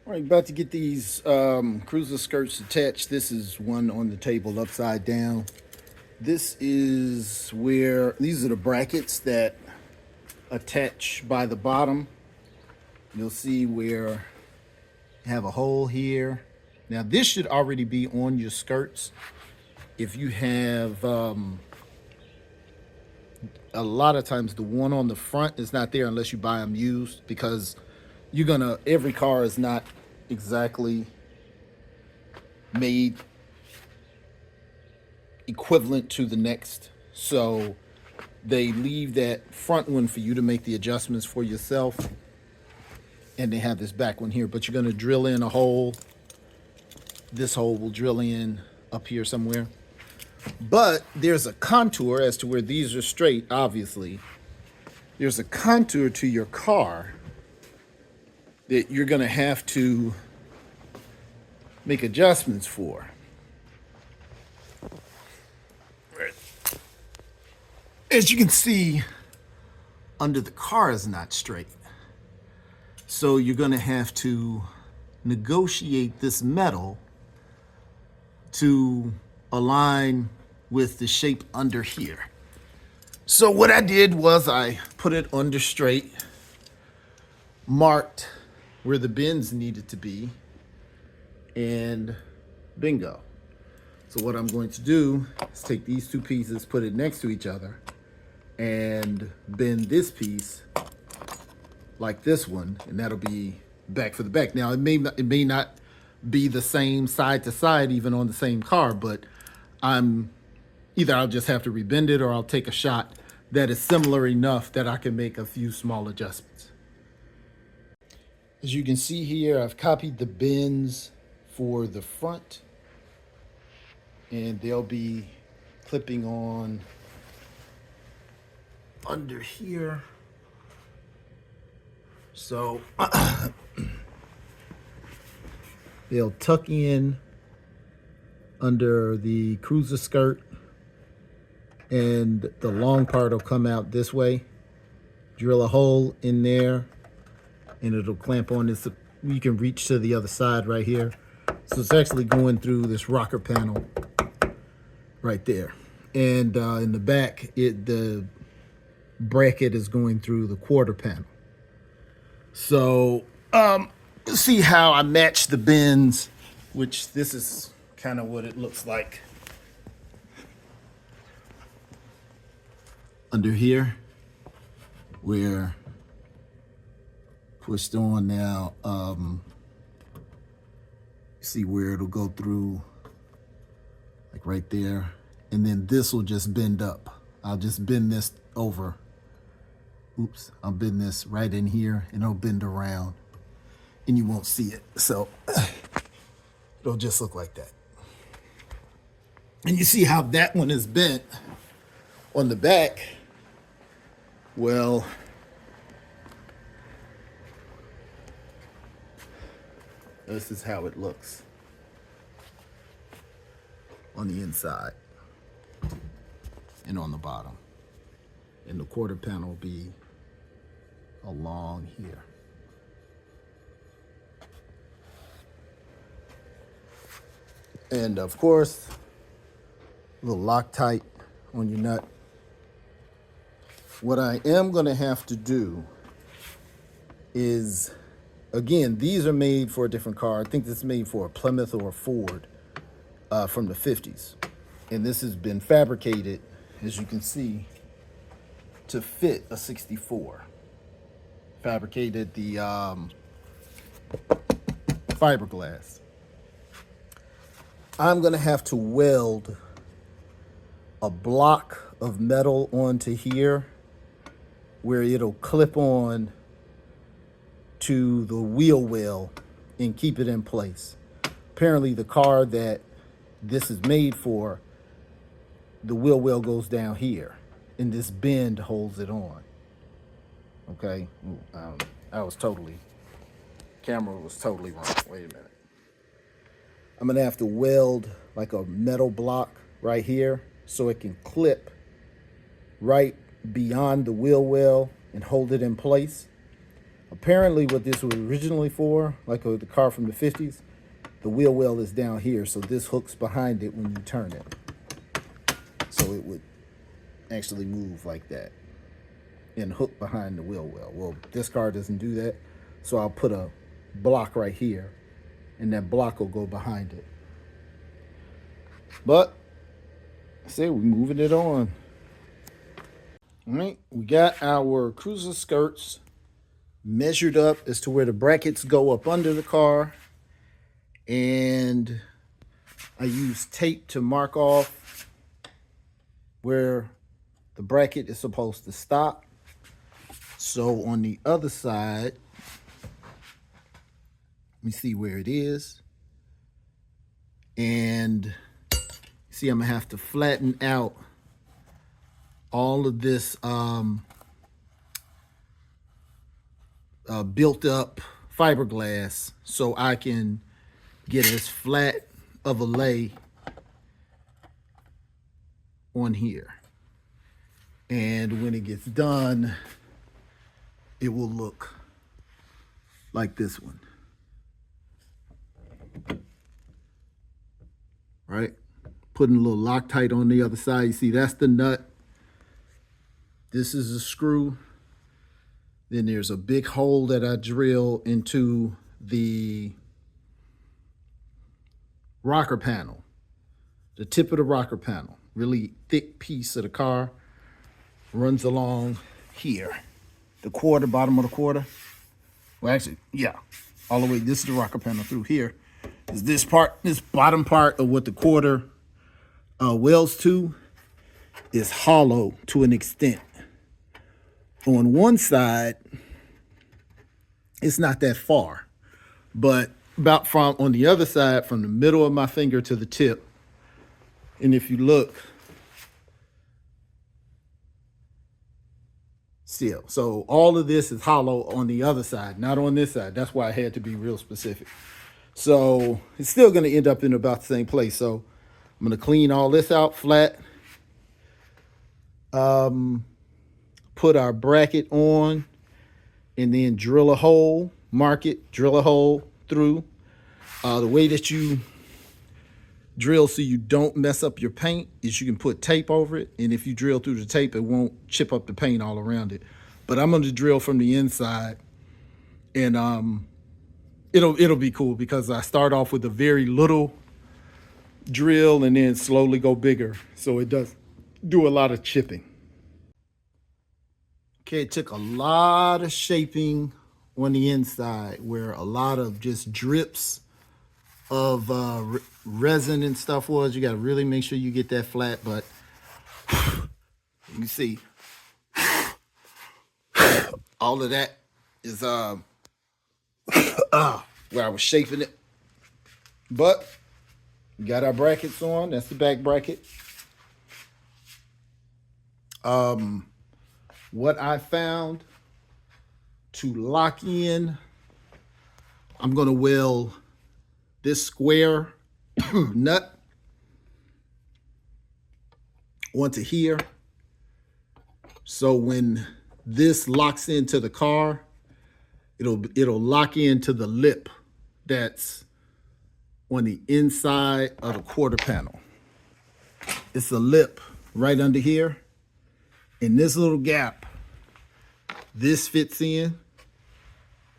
All right, about to get these cruiser skirts attached. This is one on the table upside down. This is where these are the brackets that attach by the bottom. You'll see where you have a hole here. Now this should already be on your skirts. If you have a lot of times the one on the front is not there unless you buy them used, because every car is not exactly made equivalent to the next. So they leave that front one for you to make the adjustments for yourself. And they have this back one here, but you're going to drill in a hole. This hole will drill in up here somewhere. But there's a contour as to where these are straight, obviously. There's a contour to your car that you're going to have to make adjustments for. As you can see, under the car is not straight. So you're going to have to negotiate this metal to align with the shape under here. So what I did was I put it under straight, marked where the bends needed to be, and bingo. So what I'm going to do is take these two pieces, put it next to each other, and bend this piece like this one, and that'll be back for the back. Now it may not be the same side to side even on the same car, but I'll just have to rebend it, or I'll take a shot that is similar enough that I can make a few small adjustments. As you can see here, I've copied the bends for the front, and they'll be clipping on under here. So they'll tuck in under the cruiser skirt, and the long part will come out this way. Drill a hole in there, and it'll clamp on this. You can reach to the other side right here. So it's actually going through this rocker panel right there. And in the back, the bracket is going through the quarter panel. So see how I match the bends, which this is kind of what it looks like under here, where pushed on now. See where it'll go through, like right there, and then this will just bend up. I'll just bend this over. Oops, I'll bend this right in here, and it'll bend around, and you won't see it. So it'll just look like that. And you see how that one is bent on the back. Well, this is how it looks on the inside and on the bottom. And the quarter panel will be along here. And of course, a little Loctite on your nut. What I am going to have to do is, again, these are made for a different car. I think this is made for a Plymouth or a Ford from the 50s. And this has been fabricated, as you can see, to fit a 64. Fabricated the fiberglass. I'm going to have to weld a block of metal onto here where it'll clip on to the wheel well and keep it in place. Apparently the car that this is made for, the wheel well goes down here, and this bend holds it on. Okay, camera was totally wrong. Wait a minute. I'm gonna have to weld like a metal block right here so it can clip right beyond the wheel well and hold it in place. Apparently what this was originally for, like the car from the 50s, the wheel well is down here, so this hooks behind it when you turn it. So it would actually move like that and hook behind the wheel well. Well, this car doesn't do that, so I'll put a block right here, and that block will go behind it. But, we're moving it on. All right, we got our cruiser skirts measured up as to where the brackets go up under the car. And I use tape to mark off where the bracket is supposed to stop. So on the other side, let me see where it is. And see, I'm gonna have to flatten out all of this built up fiberglass so I can get as flat of a lay on here. And when it gets done, it will look like this one. Right? Putting a little Loctite on the other side. You see, that's the nut. This is a screw. Then there's a big hole that I drill into the rocker panel, the tip of the rocker panel. Really thick piece of the car runs along here. The quarter, bottom of the quarter. Well, actually, yeah, all the way. This is the rocker panel through here. Is this part, this bottom part of what the quarter welds to is hollow to an extent. On one side, it's not that far, but about from on the other side, from the middle of my finger to the tip, and if you look, still, so all of this is hollow on the other side, not on this side. That's why I had to be real specific. So it's still going to end up in about the same place. So I'm going to clean all this out flat. Put our bracket on, and then drill a hole, mark it, drill a hole through. The way that you drill so you don't mess up your paint is you can put tape over it, and if you drill through the tape, it won't chip up the paint all around it. But I'm going to drill from the inside, and it'll be cool because I start off with a very little drill and then slowly go bigger, so it does do a lot of chipping. Okay, it took a lot of shaping on the inside where a lot of just drips of resin and stuff was. You got to really make sure you get that flat, but you see all of that is where I was shaping it. But we got our brackets on. That's the back bracket. What I found to lock in, I'm going to weld this square nut onto here. So when this locks into the car, it'll lock into the lip that's on the inside of the quarter panel. It's a lip right under here. In this little gap, this fits in.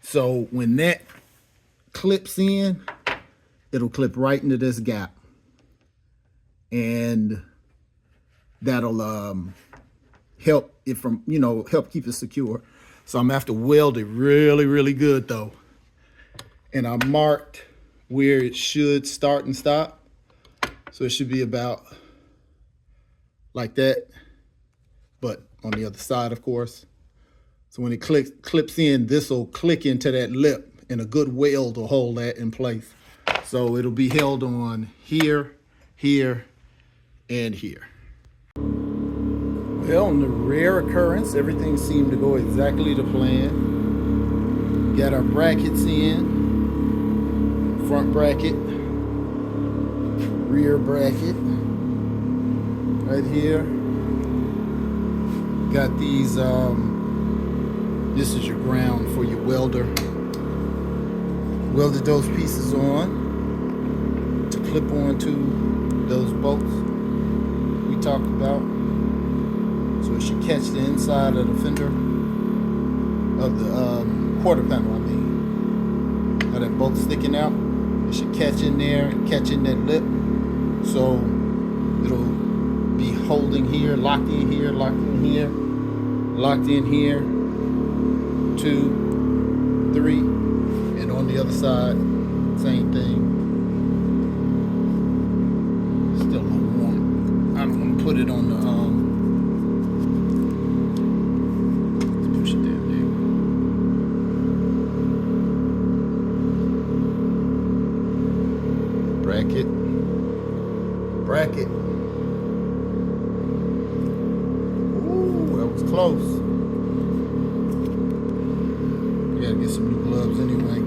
So when that clips in, it'll clip right into this gap. And that'll help it from, help keep it secure. So I'm gonna have to weld it really, really good though. And I marked where it should start and stop. So it should be about like that, but on the other side, of course. So when it clips in, this will click into that lip, and a good weld will hold that in place. So it'll be held on here, here, and here. Well, on the rare occurrence, everything seemed to go exactly to plan. Got our brackets in, front bracket, rear bracket, right here. Got these This is your ground for your welder. Welded those pieces on to clip onto those bolts we talked about. So it should catch the inside of the fender of the quarter panel, I mean. How that bolt's sticking out. It should catch in there and catch in that lip. So it'll be holding here, locked in here, locked in here, locked in here. 2, 3, and on the other side, same thing. Still a little warm. I don't want to put it on the let's push it down there. Bracket. Ooh, that was close. Gotta get some new gloves anyway.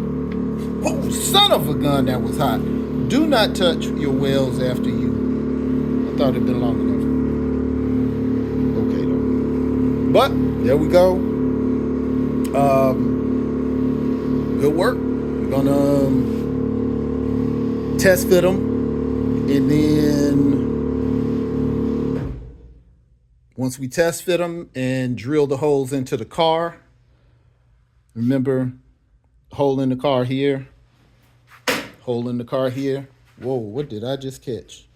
Oh, son of a gun, that was hot. Do not touch your welds after you. I thought it'd been long enough. Okay, though. But there we go. Good work. We're gonna test fit them, and then once we test fit them and drill the holes into the car. Remember, hole in the car here, hole in the car here. Whoa, what did I just catch?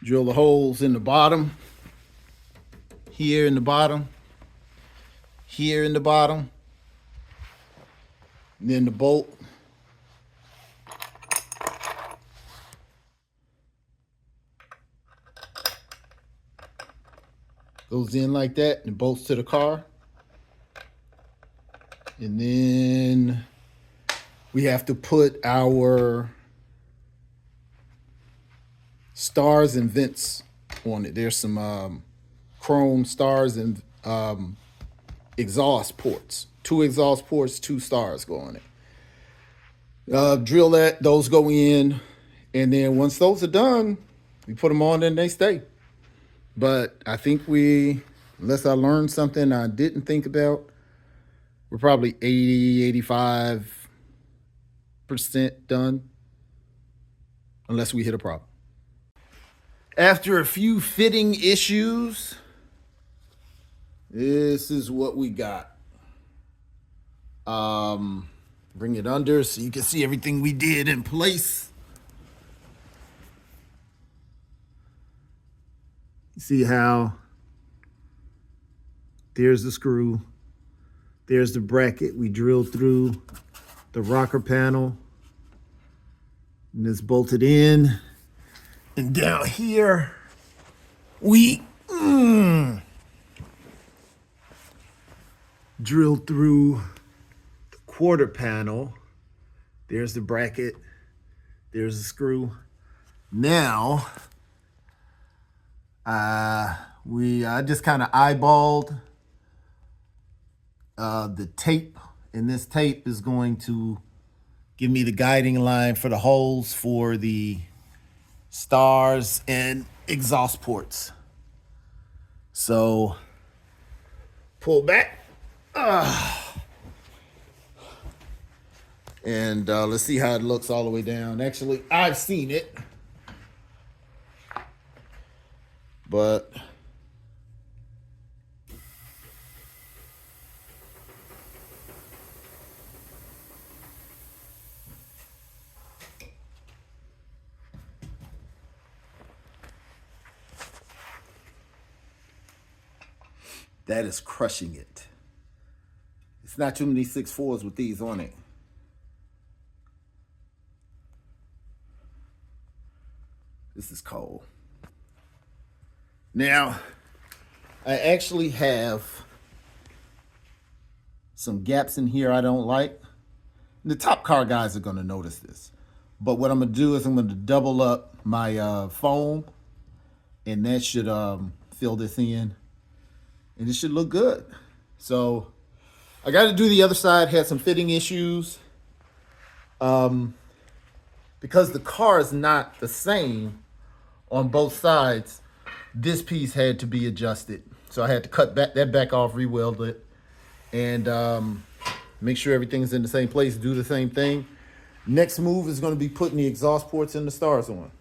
Drill the holes in the bottom, here in the bottom, here in the bottom, and then the bolt. Goes in like that and bolts to the car. And then we have to put our stars and vents on it. There's some chrome stars and exhaust ports. 2 exhaust ports, 2 stars go on it. Drill that, those go in. And then once those are done, we put them on and they stay. But I think unless I learned something I didn't think about, we're probably 80, 85% done, unless we hit a problem. After a few fitting issues, this is what we got. Bring it under so you can see everything we did in place. See how there's the screw, there's the bracket. We drilled through the rocker panel and it's bolted in. And down here, we drilled through the quarter panel. There's the bracket, there's the screw. Now, I just kind of eyeballed the tape, and this tape is going to give me the guiding line for the holes for the stars and exhaust ports. So pull back, and let's see how it looks all the way down. Actually, I've seen it. But that is crushing it. It's not too many 6.4s with these on it. This is cold. Now, I actually have some gaps in here I don't like. The top car guys are going to notice this. But what I'm going to do is I'm going to double up my foam, and that should fill this in, and it should look good. So I got to do the other side. Had some fitting issues because the car is not the same on both sides. This piece had to be adjusted. So I had to cut that back off, re-weld it, and make sure everything's in the same place, do the same thing. Next move is going to be putting the exhaust ports and the stars on.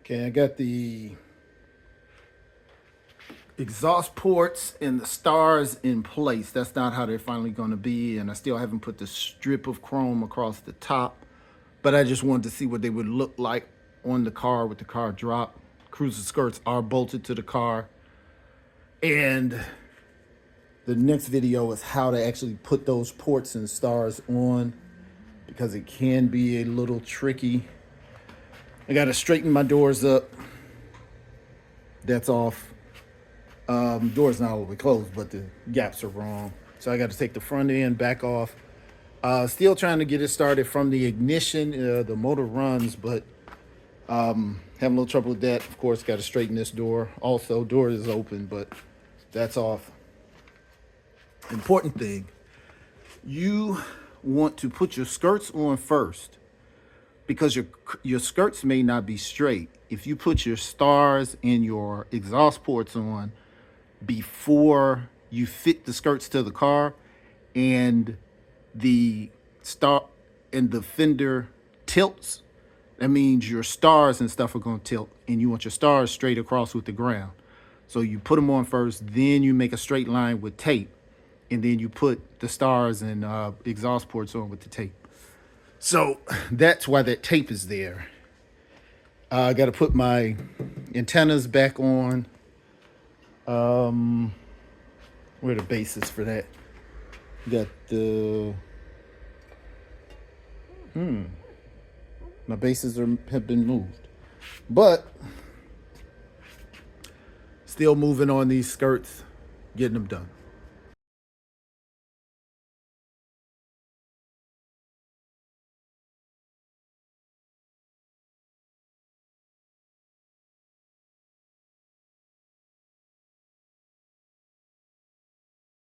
Okay, I got the exhaust ports and the stars in place. That's not how they're finally going to be, and I still haven't put the strip of chrome across the top, but I just wanted to see what they would look like on the car with the car dropped. Cruiser skirts are bolted to the car, and the next video is how to actually put those ports and stars on, because it can be a little tricky. I got to straighten my doors up. That's off. Door's not all the way closed, but the gaps are wrong. So I got to take the front end back off. Still trying to get it started from the ignition. The motor runs, but having a little trouble with that. Of course, got to straighten this door. Also, door is open, but that's off. Important thing, you want to put your skirts on first, because your skirts may not be straight. If you put your stars and your exhaust ports on before you fit the skirts to the car, and the star and the fender tilts, that means your stars and stuff are going to tilt, and you want your stars straight across with the ground. So you put them on first, then you make a straight line with tape, and then you put the stars and exhaust ports on with the tape. So that's why that tape is there. I got to put my antennas back on. Where are the bases for that? Got the my bases have been moved, but still moving on these skirts, getting them done.